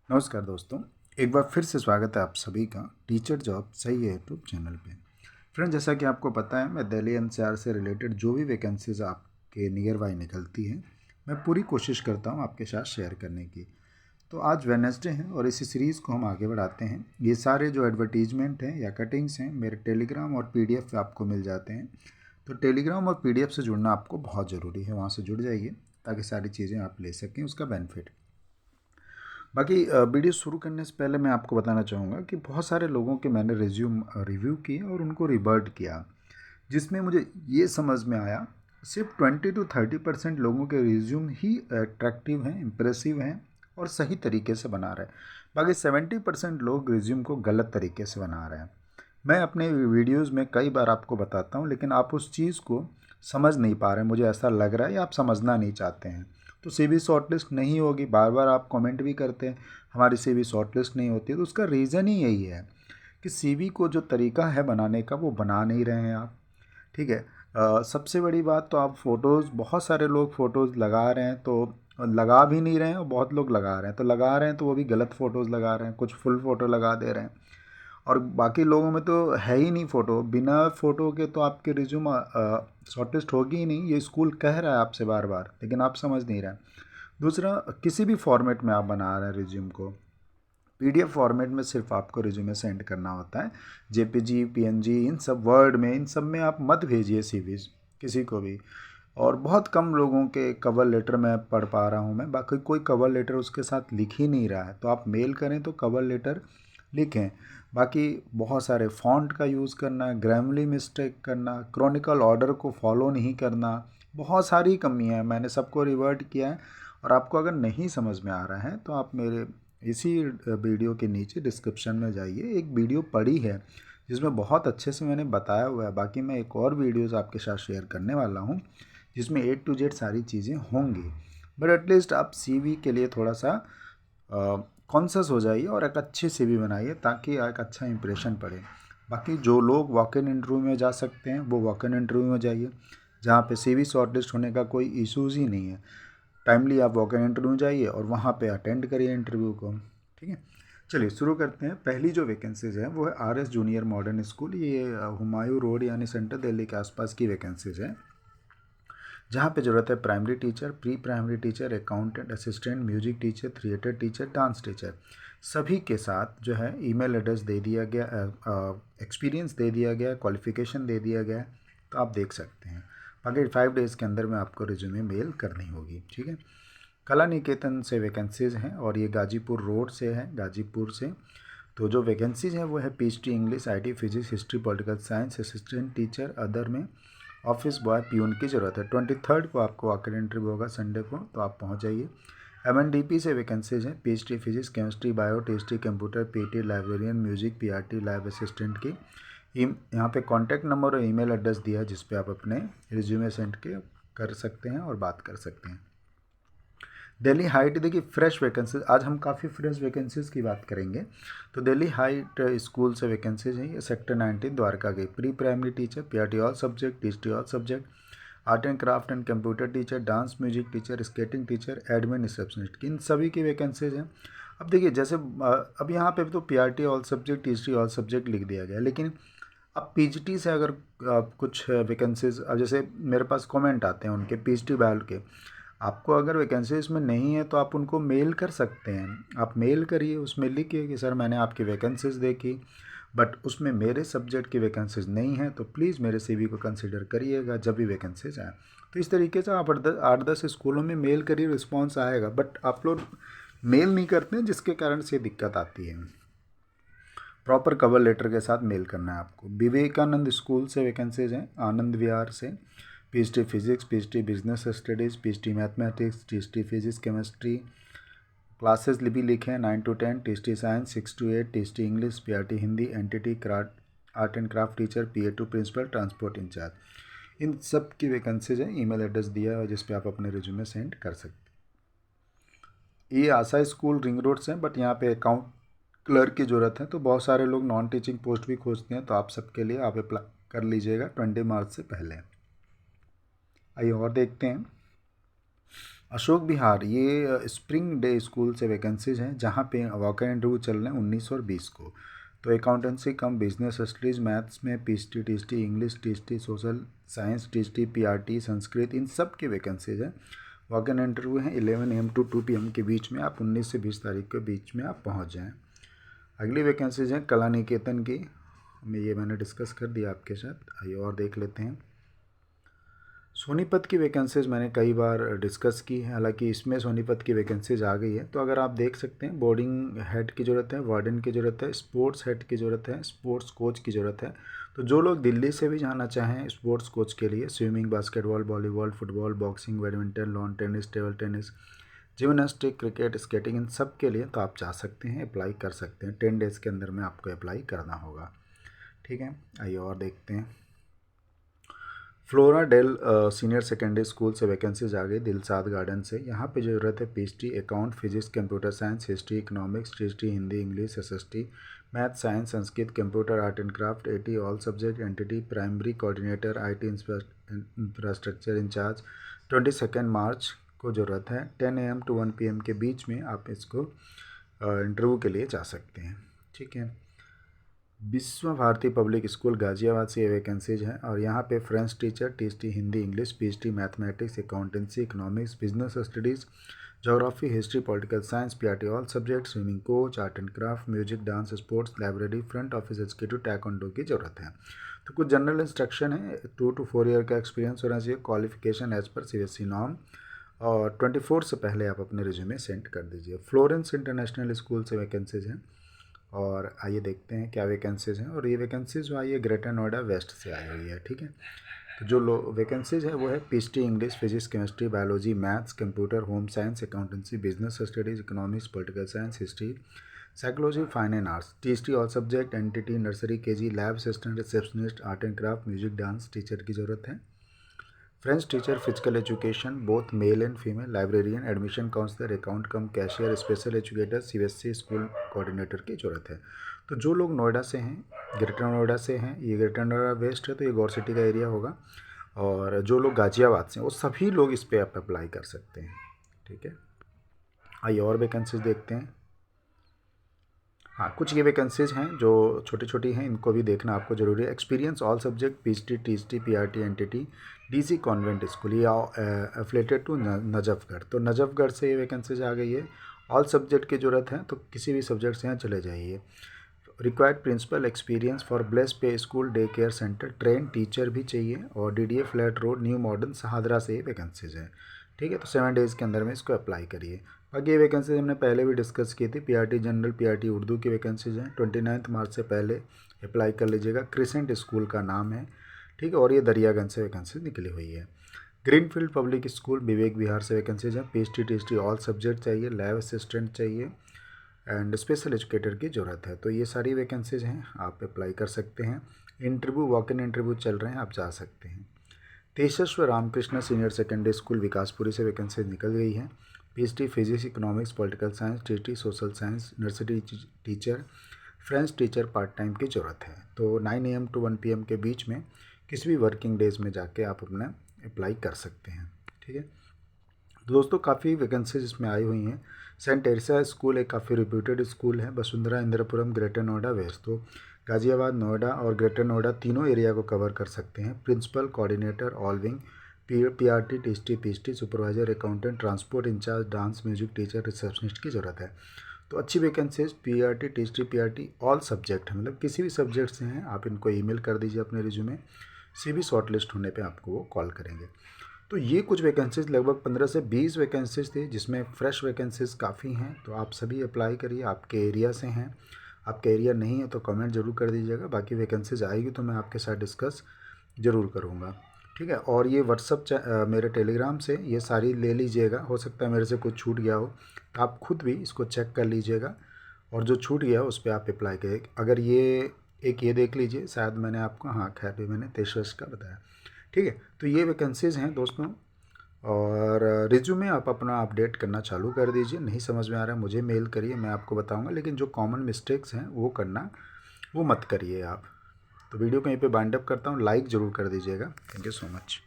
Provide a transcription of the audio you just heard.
नमस्कार दोस्तों, एक बार फिर से स्वागत है आप सभी का टीचर जॉब सही है यूट्यूब चैनल पे। फ्रेंड, जैसा कि आपको पता है, मैं दिल्ली एनसीआर से रिलेटेड जो भी वैकेंसीज आपके नियर बाय निकलती हैं, मैं पूरी कोशिश करता हूं आपके साथ शेयर करने की। तो आज वेडनेसडे है और इसी सीरीज़ को हम आगे बढ़ाते हैं। ये सारे जो एडवर्टीजमेंट हैं या कटिंग्स हैं मेरे टेलीग्राम और पीडीएफ पे आपको मिल जाते हैं। तो टेलीग्राम और पीडीएफ से जुड़ना आपको बहुत ज़रूरी है, वहाँ से जुड़ जाइए ताकि सारी चीज़ें आप ले सकें, उसका बेनिफिट। बाकी वीडियो शुरू करने से पहले मैं आपको बताना चाहूँगा कि बहुत सारे लोगों के मैंने रिज्यूम रिव्यू किए और उनको रिवर्ट किया, जिसमें मुझे ये समझ में आया सिर्फ 20 to 30% लोगों के रिज्यूम ही अट्रैक्टिव हैं, इम्प्रेसिव हैं और सही तरीके से बना रहे हैं। बाकी 70% लोग रिज्यूम को गलत तरीके से बना रहे हैं। मैं अपने वीडियोस में कई बार आपको बताता हूँ, लेकिन आप उस चीज़ को समझ नहीं पा रहे, मुझे ऐसा लग रहा है या आप समझना नहीं चाहते हैं। तो सीवी शॉर्टलिस्ट नहीं होगी, बार बार आप कमेंट भी करते हैं हमारी सीवी शॉर्टलिस्ट नहीं होती, तो उसका रीज़न ही यही है कि सीवी को जो तरीका है बनाने का वो बना नहीं रहे हैं आप। ठीक है। सबसे बड़ी बात तो आप फ़ोटोज़, बहुत सारे लोग फ़ोटोज़ लगा रहे हैं, तो लगा भी नहीं रहे हैं और बहुत लोग लगा रहे हैं, तो लगा रहे हैं तो वो भी गलत फ़ोटोज़ लगा रहे हैं, कुछ फुल फ़ोटो लगा दे रहे हैं और बाकी लोगों में तो है ही नहीं फ़ोटो। बिना फ़ोटो के तो आपके रिज्यूम शॉर्टलिस्ट होगी ही नहीं, ये स्कूल कह रहा है आपसे बार बार, लेकिन आप समझ नहीं रहे हैं। दूसरा, किसी भी फॉर्मेट में आप बना रहे हैं रिज्यूम को, पीडीएफ फॉर्मेट में सिर्फ आपको रिज्यूमे सेंड करना होता है। जेपीजी, पीएनजी, इन सब वर्ड में, इन सब में आप मत भेजिए सीवीज किसी को भी। और बहुत कम लोगों के कवर लेटर मैं पढ़ पा रहा हूँ, मैं बाकी कोई कवर लेटर उसके साथ लिख ही नहीं रहा है। तो आप मेल करें तो कवर लेटर लिखें। बाकी बहुत सारे फॉन्ट का यूज़ करना, ग्रामली मिस्टेक करना, क्रॉनिकल ऑर्डर को फॉलो नहीं करना, बहुत सारी कमियां हैं। मैंने सबको रिवर्ट किया है और आपको अगर नहीं समझ में आ रहा है तो आप मेरे इसी वीडियो के नीचे डिस्क्रिप्शन में जाइए, एक वीडियो पड़ी है जिसमें बहुत अच्छे से मैंने बताया हुआ है। बाकी मैं एक और वीडियोज़ आपके साथ शेयर करने वाला हूँ जिसमें A to Z सारी चीज़ें होंगी। बट एटलीस्ट आप सीवी के लिए थोड़ा सा कॉन्शस हो जाइए और एक अच्छी सीवी बनाइए ताकि एक अच्छा इंप्रेशन पड़े। बाकी जो लोग वॉक इन इंटरव्यू में जा सकते हैं वो वॉक इन इंटरव्यू में जाइए, जहाँ पे सीवी शॉर्टलिस्ट होने का कोई इश्यूज़ ही नहीं है। टाइमली आप वॉक इन इंटरव्यू जाइए और वहाँ पे अटेंड करिए इंटरव्यू को। ठीक है, चलिए शुरू करते हैं। पहली जो वैकेंसीज़ है वो है आरएस जूनियर मॉडर्न स्कूल, ये हुमायूं रोड यानी सेंट्रल दिल्ली के आसपास की वैकेंसीज़ है, जहाँ पे ज़रूरत है primary teacher, pre primary teacher, accountant assistant, music teacher, theatre teacher, dance teacher. सभी के साथ जो है ईमेल एड्रेस दे दिया गया, एक्सपीरियंस दे दिया गया, क्वालिफिकेशन दे दिया गया, तो आप देख सकते हैं। बाकी 5 डेज़ के अंदर में आपको रिज्यूमे मेल करनी होगी। ठीक है। कला निकेतन से वैकेंसीज़ हैं और ये गाजीपुर रोड से है, गाजीपुर से। तो जो वैकेंसीज़ हैं वो है PhD English, IT, physics, history, political science, assistant teacher, other में ऑफिस बॉय, प्यून की ज़रूरत है। 23 को आपको आकर इंटरव्यू होगा संडे को, तो आप पहुंच जाइए। एमएनडीपी से वैकेंसीज हैं PhD physics, chemistry, bio, tasty, computer, PT, librarian, music, PRT, lab assistant की। यहाँ पे कॉन्टैक्ट नंबर और ईमेल एड्रेस दिया है जिस पे आप अपने रिज्यूमे सेंड के कर सकते हैं और बात कर सकते हैं। दिल्ली हाइट, देखिए फ्रेश वैकेंसीज, आज हम काफ़ी फ्रेश वैकेंसीज की बात करेंगे। तो दिल्ली हाइट स्कूल से वैकेंसीज हैं, ये सेक्टर 19 द्वारका गई। Pre primary teacher, PRT all subject, TST all subject, art and craft and computer teacher, dance music teacher, skating teacher, admin receptionist की, इन सभी की वैकेंसीज हैं। अब देखिए जैसे अब यहाँ पे तो PRT all subject, TST all subject लिख दिया गया है, लेकिन अब पीजीटी से अगर कुछ वैकेंसीज, अब जैसे मेरे पास कमेंट आते हैं उनके पीजीटी बायो के, आपको अगर वैकेंसी इसमें नहीं है तो आप उनको मेल कर सकते हैं। आप मेल करिए, उसमें लिखिए कि सर मैंने आपकी वैकेंसीज देखी बट उसमें मेरे सब्जेक्ट की वैकेंसीज नहीं हैं, तो प्लीज़ मेरे सीवी को कंसिडर करिएगा जब भी वैकेंसीज आए। तो इस तरीके से आप 8-10 स्कूलों में मेल करिए, रिस्पॉन्स आएगा। बट आप लोग मेल नहीं करते हैं, जिसके कारण से दिक्कत आती है। प्रॉपर कवर लेटर के साथ मेल करना है आपको। विवेकानंद स्कूल से वैकेंसीज हैं, आनंद विहार से। PhD physics, PhD business studies, PhD mathematics, TST physics chemistry, classes भी लिखे हैं 9 to 10, TST science 6 to 8, TST English, PRT Hindi, NTT craft, art and craft teacher, PA two principal, transport incharge. इन सब की वैकेंसीज हैं, ईमेल एड्रेस दिया है जिस पे आप अपने रिज्यूमे सेंड कर सकते हैं। ये आशा स्कूल रिंग रोड से हैं, बट यहाँ पे अकाउंट क्लर्क की ज़रूरत है, तो बहुत सारे लोग नॉन टीचिंग पोस्ट भी खोजते हैं, तो आप सबके लिए आप अप्लाई कर लीजिएगा 20 मार्च से पहले। आइए और देखते हैं। अशोक विहार, ये स्प्रिंग डे स्कूल से वैकेंसीज हैं जहाँ पे वॉक इन इंटरव्यू चल रहे हैं 19 और 20 को। तो accountancy cum business studies, maths में PhD THD, English THD, social science THD, PRT, Sanskrit, इन सब की वैकेंसीज हैं। वॉक इन इंटरव्यू है 11 AM to 2 PM के बीच में, आप 19 से 20 तारीख के बीच में आप पहुँच जाएँ। अगली वैकेंसीज हैं कला निकेतन की, ये मैंने डिस्कस कर दिया आपके साथ, आइए और देख लेते हैं। सोनीपत की वैकेंसीज मैंने कई बार डिस्कस की है, हालांकि इसमें सोनीपत की वैकेंसीज आ गई है। तो अगर आप देख सकते हैं, बोर्डिंग हेड की ज़रूरत है, वार्डन की ज़रूरत है, स्पोर्ट्स हेड की ज़रूरत है, स्पोर्ट्स कोच की ज़रूरत है। तो जो लोग दिल्ली से भी जाना चाहें स्पोर्ट्स कोच के लिए, swimming, basketball, volleyball, football, boxing, badminton, lawn tennis, table tennis, gymnastic, cricket, skating, इन सब के लिए तो आप जा सकते हैं, अप्लाई कर सकते हैं। 10 डेज़ के अंदर में आपको अप्लाई करना होगा। ठीक है, आइए और देखते हैं। Flora Dale senior secondary school से वैकेंसीज आ गई दिलसाद गार्डन से। यहाँ पे ज़रूरत है PhD, account, physics, computer science, history, economics, THD, Hindi, English, SST, math, science, Sanskrit, computer, art and craft, AT, all subject, entity, primary coordinator, IT infrastructure incharge. 22 मार्च को ज़रूरत है। 10 AM to 1 PM के बीच में आप इसको इंटरव्यू के लिए जा सकते हैं। ठीक है, विश्व भारती पब्लिक स्कूल गाजियाबाद से ये वैकेंसीज हैं और यहाँ पे French teacher, THD, Hindi, English, PhD, mathematics, accountancy, economics, business studies, geography, history, political science, PRT all subject, swimming coach, art and craft, music, dance, sports, library, front office executive, taekwondo की ज़रूरत है। तो कुछ general instruction है, 2 to 4 year का experience होना चाहिए, qualification age पर CBSE नॉर्म, और 24 से पहले आप अपने रिज्यूमे सेंड कर दीजिए। फ्लोरेंस इंटरनेशनल स्कूल से वैकेंसीज हैं और आइए देखते हैं क्या वैकेंसीज हैं। और ये वैकेंसीज जो आई है ग्रेटर नोएडा वेस्ट से आई हुई है। ठीक है, तो जो वैकेंसीज है वो है PhD, English, physics, chemistry, biology, maths, computer, home science, accountancy, business studies, economics, political science, history, psychology, fine and arts, THD all subject, NTT, nursery, KG, lab assistant, receptionist, art and craft, music, dance teacher की ज़रूरत है। French teacher, physical education both male and female, librarian, admission counsellor, account cum cashier, special educator, CBSE school coordinator की ज़रूरत है। तो जो लोग नोएडा से हैं, ग्रेटर नोएडा से हैं, ये ग्रेटर नोएडा वेस्ट है तो ये गौर सिटी का एरिया होगा, और जो लोग गाजियाबाद से हैं वो सभी लोग इस पर आप अप्लाई कर सकते हैं। ठीक है, आइए और वैकेंसीज देखते हैं। हाँ, कुछ ये वैकेंसीज हैं जो छोटी छोटी हैं, इनको भी देखना आपको ज़रूरी है। Experience all subject, PhD, THD, PRT, NTT, DC convent school, या एफिलेटेड टू नजफगढ़। तो नजफगढ़ से ये वैकेंसीज आ गई है। ऑल सब्जेक्ट की ज़रूरत है तो किसी भी सब्जेक्ट से यहाँ चले जाइए। Required principal experience for bless pay school day care centre, train teacher भी चाहिए, और DDA flat road, new modern, Shahdara से ये वैकेंसीज है। ठीक है, तो 7 डेज़ के अंदर में इसको अप्लाई करिए। बाकी ये वैकेंसीज हमने पहले भी डिस्कस की थी। पीआरटी जनरल, पीआरटी उर्दू की वैकेंसीज हैं। 29 मार्च से पहले अप्लाई कर लीजिएगा। क्रिसेंट स्कूल का नाम है। ठीक है, और ये दरियागंज से वैकेंसी निकली हुई है। Greenfield public school Vivek Vihar से वैकेंसीज हैं। पीएचडी, टीएचडी ऑल सब्जेक्ट चाहिए, लैब असिस्टेंट चाहिए, एंड स्पेशल एजुकेटर की ज़रूरत है। तो ये सारी वैकेंसीज हैं, आप अप्लाई कर सकते हैं। इंटरव्यू, वॉक इन इंटरव्यू चल रहे हैं, आप जा सकते हैं। Tejasv Ramakrishna senior secondary school Vikaspuri से वैकेंसी निकल गई है। PhD, physics, economics, political science, TT, social science, nursery teacher, French teacher part time की ज़रूरत है। तो 9 AM to 1 PM के बीच में किसी भी वर्किंग डेज में जाके आप अपना अप्लाई कर सकते हैं। ठीक है, दोस्तों काफ़ी वैकेंसीज इसमें आई हुई हैं। सेंट टेरेसा स्कूल एक काफ़ी रिप्यूटेड स्कूल है, वसुंधरा इंदिरापुरम, ग्रेटर नोएडा वेस्ट। तो गाजियाबाद, नोएडा और ग्रेटर नोएडा तीनों एरिया को कवर कर सकते हैं। Principal, coordinator, all wing, PRT, THD, PhD, supervisor, accountant, transport incharge, dance, music teacher, receptionist की ज़रूरत है। तो अच्छी vacancies PRT, THD, PRT all subject, मतलब किसी भी सब्जेक्ट से हैं, आप इनको ईमेल कर दीजिए अपने रिज्यूमे, CB शॉर्टलिस्ट होने पे आपको वो कॉल करेंगे। तो ये कुछ वैकेंसीज, लगभग 15 से 20 वैकेंसीज थी, जिसमें फ्रेश वैकेंसीज काफ़ी हैं। तो आप सभी अप्लाई करिए, आपके एरिया से हैं। आपका एरिया नहीं है तो कमेंट जरूर कर दीजिएगा। बाकी वैकेंसीज आएगी तो मैं आपके साथ डिस्कस ज़रूर करूँगा। ठीक है, और ये व्हाट्सअप मेरे टेलीग्राम से ये सारी ले लीजिएगा। हो सकता है मेरे से कुछ छूट गया हो, तो आप खुद भी इसको चेक कर लीजिएगा, और जो छूट गया उस पर आप अप्लाई करिए। अगर ये देख लीजिए, शायद मैंने आपको, हाँ खैर भी मैंने 23 का बताया। ठीक है, तो ये वैकेंसीज़ हैं दोस्तों, और रिज्यूमे आप अपना अपडेट करना चालू कर दीजिए। नहीं समझ में आ रहा है मुझे मेल करिए, मैं आपको बताऊंगा, लेकिन जो कॉमन मिस्टेक्स हैं वो मत करिए आप। तो वीडियो को यहीं पे बाइंड अप करता हूँ, लाइक ज़रूर कर दीजिएगा। Thank you so much.